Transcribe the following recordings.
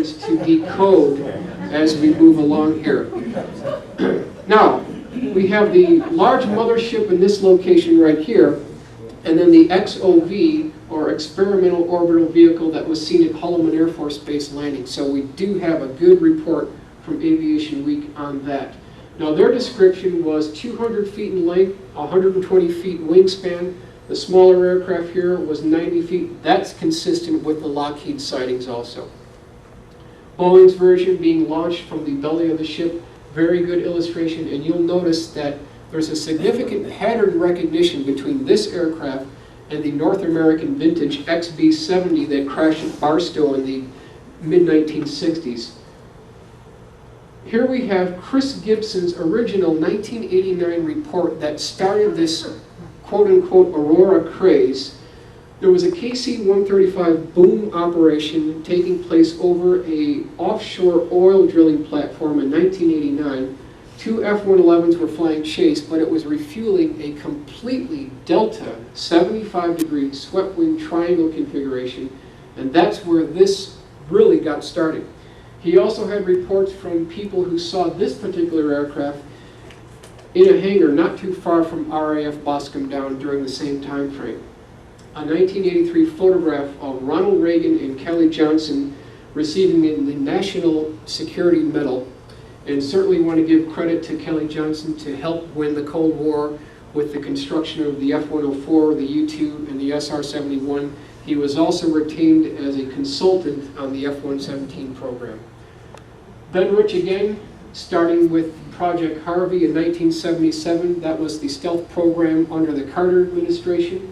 seconds to decode as we move along here. Now, we have the large mothership in this location right here, and then the XOV, or Experimental Orbital Vehicle, that was seen at Holloman Air Force Base landing. So we do have a good report from Aviation Week on that. Now, their description was 200 feet in length, 120 feet wingspan. The smaller aircraft here was 90 feet. That's consistent with the Lockheed sightings also. Boeing's version being launched from the belly of the ship, very good illustration, and you'll notice that there's a significant pattern recognition between this aircraft and the North American vintage XB-70 that crashed at Barstow in the mid-1960s. Here we have Chris Gibson's original 1989 report that started this quote-unquote Aurora craze. There was a KC-135 boom operation taking place over an offshore oil drilling platform in 1989. Two F-111s were flying chase, but it was refueling a completely delta 75-degree swept wing triangle configuration, and that's where this really got started. He also had reports from people who saw this particular aircraft in a hangar not too far from RAF Boscombe Down during the same time frame. A 1983 photograph of Ronald Reagan and Kelly Johnson receiving the National Security Medal, and certainly want to give credit to Kelly Johnson to help win the Cold War with the construction of the F-104, the U-2, and the SR-71. He was also retained as a consultant on the F-117 program. Ben Rich again, starting with Project Harvey in 1977. That was the stealth program under the Carter administration.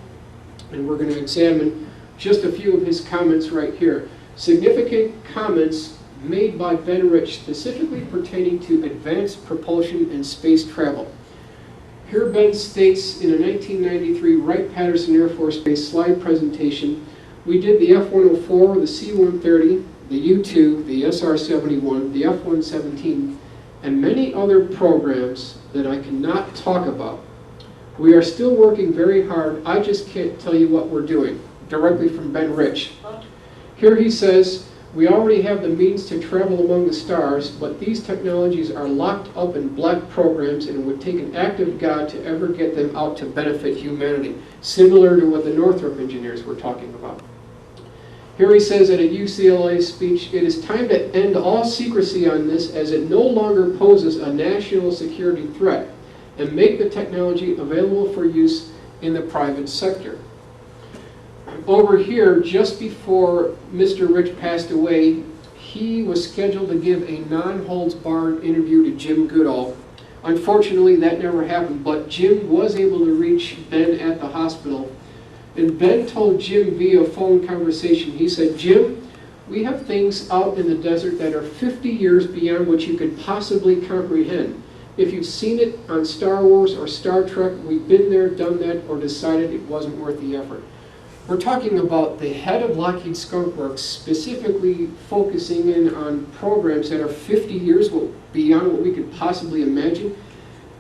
And we're going to examine just a few of his comments right here. Significant comments made by Ben Rich specifically pertaining to advanced propulsion and space travel. Here Ben states in a 1993 Wright-Patterson Air Force Base slide presentation, we did the F-104, the C-130, the U-2, the SR-71, the F-117, and many other programs that I cannot talk about. We are still working very hard. I just can't tell you what we're doing. Directly from Ben Rich. Here he says, we already have the means to travel among the stars, but these technologies are locked up in black programs, and it would take an act of God to ever get them out to benefit humanity, similar to what the Northrop engineers were talking about. Here he says at a UCLA speech, it is time to end all secrecy on this, as it no longer poses a national security threat, and make the technology available for use in the private sector. Over here, just before Mr. Rich passed away, he was scheduled to give a non-holds-barred interview to Jim Goodall. Unfortunately, that never happened, but Jim was able to reach Ben at the hospital. And Ben told Jim via phone conversation, he said, Jim, we have things out in the desert that are 50 years beyond what you could possibly comprehend. If you've seen it on Star Wars or Star Trek, we've been there, done that, or decided it wasn't worth the effort. We're talking about the head of Lockheed Skunk Works specifically focusing in on programs that are 50 years beyond what we could possibly imagine.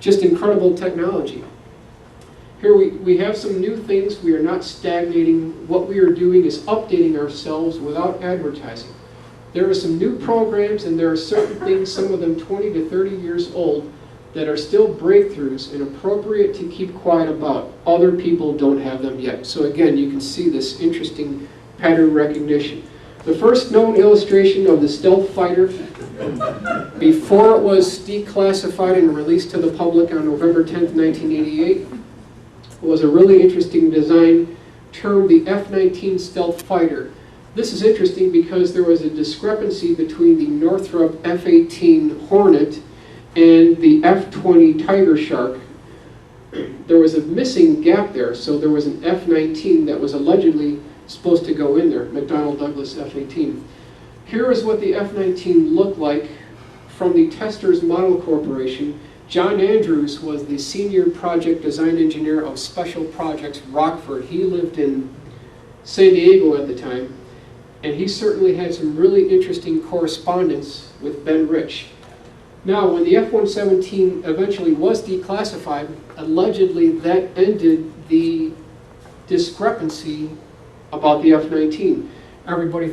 Just incredible technology. Here we have some new things. We are not stagnating. What we are doing is updating ourselves without advertising. There are some new programs, and there are certain things, some of them 20 to 30 years old, that are still breakthroughs and appropriate to keep quiet about. Other people don't have them yet. So again, you can see this interesting pattern recognition. The first known illustration of the stealth fighter, before it was declassified and released to the public on November 10th, 1988, was a really interesting design termed the F-19 stealth fighter. This is interesting because there was a discrepancy between the Northrop F-18 Hornet and the F-20 Tiger Shark. There was a missing gap there, so there was an F-19 that was allegedly supposed to go in there, McDonnell Douglas F-18. Here is what the F-19 looked like from the Testers Model Corporation. John Andrews was the senior project design engineer of Special Projects Rockford. He lived in San Diego at the time, and he certainly had some really interesting correspondence with Ben Rich. Now, when the F-117 eventually was declassified, allegedly that ended the discrepancy about the F-19. Everybody